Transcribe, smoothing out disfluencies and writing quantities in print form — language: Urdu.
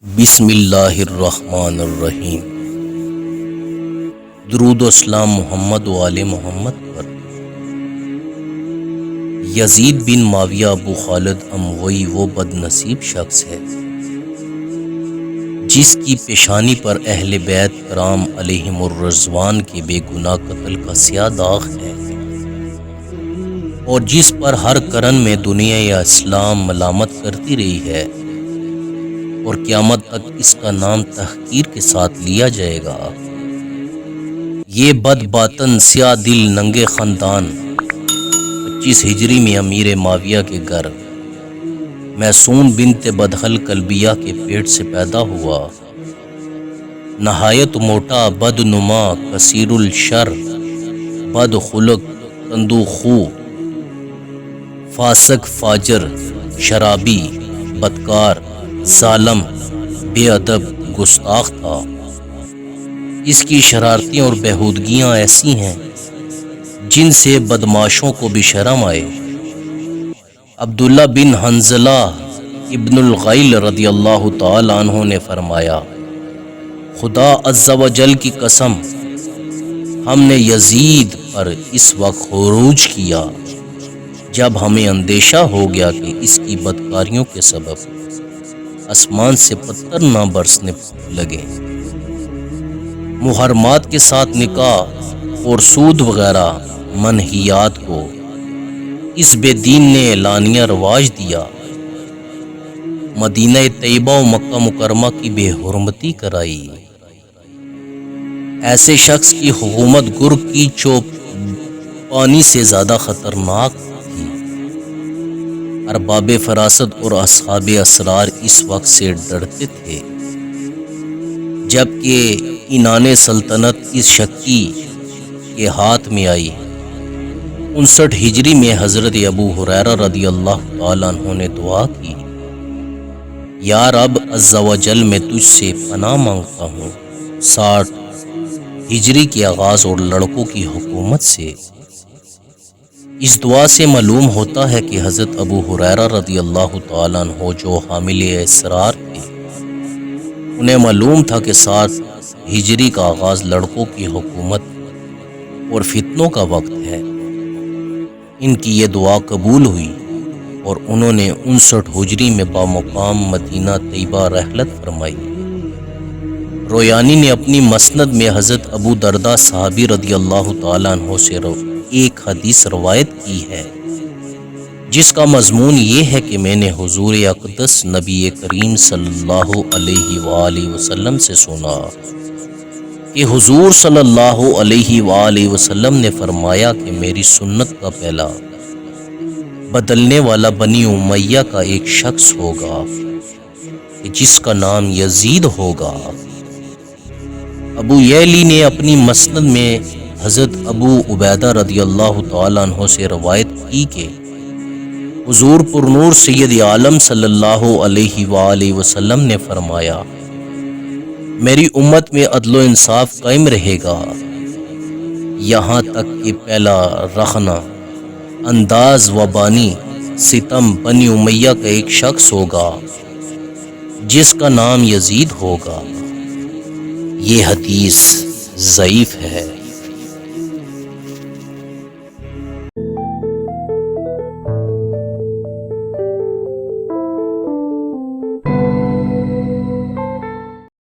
بسم اللہ الرحمن الرحیم۔ درود و سلام محمد و آل محمد پر۔ یزید بن معاویہ ابو خالد اموی وہ بد نصیب شخص ہے جس کی پیشانی پر اہل بیت کرام علیہم الرضوان کے بے گناہ قتل کا سیاہ داغ ہے، اور جس پر ہر قرن میں دنیا یا اسلام ملامت کرتی رہی ہے، اور قیامت تک اس کا نام تحقیر کے ساتھ لیا جائے گا۔ یہ بد باطن سیاہ دل ننگے خاندان 25 ہجری میں امیر معاویہ کے گھر محسون بنت بدحل کلبیہ کے پیٹ سے پیدا ہوا۔ نہایت موٹا، بد نما، کثیر الشر، بد خلق، تندوخو، فاسق، فاجر، شرابی، بدکار، ظالم، بے ادب، گستاخ تھا۔ اس کی شرارتیں اور بےہودگیاں ایسی ہیں جن سے بدماشوں کو بھی شرم آئے۔ عبداللہ بن حنظلہ ابن الغیل رضی اللہ تعالی عنہ نے فرمایا، خدا عز و جل کی قسم، ہم نے یزید پر اس وقت خروج کیا جب ہمیں اندیشہ ہو گیا کہ اس کی بدکاریوں کے سبب آسمان سے پتھر نہ برسنے لگے۔ محرمات کے ساتھ نکاح اور سود وغیرہ منہیات کو اس بے دین نے اعلانیہ رواج دیا۔ مدینہ طیبہ و مکہ مکرمہ کی بے حرمتی کرائی۔ ایسے شخص کی حکومت گرگ کی چوپ پانی سے زیادہ خطرناک تھی۔ ارباب فراست اور اصحاب اسرار اس وقت سے ڈرتے تھے جبکہ عنان سلطنت اس شکی کے ہاتھ میں آئی۔ 59 ہجری میں حضرت ابو ہریرہ رضی اللہ تعالیٰ عنہ نے دعا کی، یا رب عز و جل میں تجھ سے پناہ مانگتا ہوں 60 ہجری کے آغاز اور لڑکوں کی حکومت سے۔ اس دعا سے معلوم ہوتا ہے کہ حضرت ابو ہریرہ رضی اللہ تعالیٰ عنہ جو حامل اسرار تھے، انہیں معلوم تھا کہ 60 ہجری کا آغاز لڑکوں کی حکومت اور فتنوں کا وقت ہے۔ ان کی یہ دعا قبول ہوئی اور انہوں نے 59 ہجری میں بامقام مدینہ طیبہ رحلت فرمائی۔ رویانی نے اپنی مسند میں حضرت ابو درداء صحابی رضی اللہ تعالیٰ عنہ سے ایک حدیث روایت کی ہے جس کا مضمون یہ ہے کہ میں نے حضور اقدس نبی کریم صلی اللہ علیہ وآلہ وسلم سے سنا کہ حضور صلی اللہ علیہ وآلہ وسلم نے فرمایا کہ میری سنت کا پہلا بدلنے والا بنی امیہ کا ایک شخص ہوگا کہ جس کا نام یزید ہوگا۔ ابو یعلی نے اپنی مسند میں حضرت ابو عبیدہ رضی اللہ تعالیٰ عنہ سے روایت کی کہ حضور پرنور سید عالم صلی اللہ علیہ وآلہ وسلم نے فرمایا، میری امت میں عدل و انصاف قائم رہے گا یہاں تک کہ پہلا رخنہ انداز و بانی ستم بنی امیہ کا ایک شخص ہوگا جس کا نام یزید ہوگا۔ یہ حدیث ضعیف ہے۔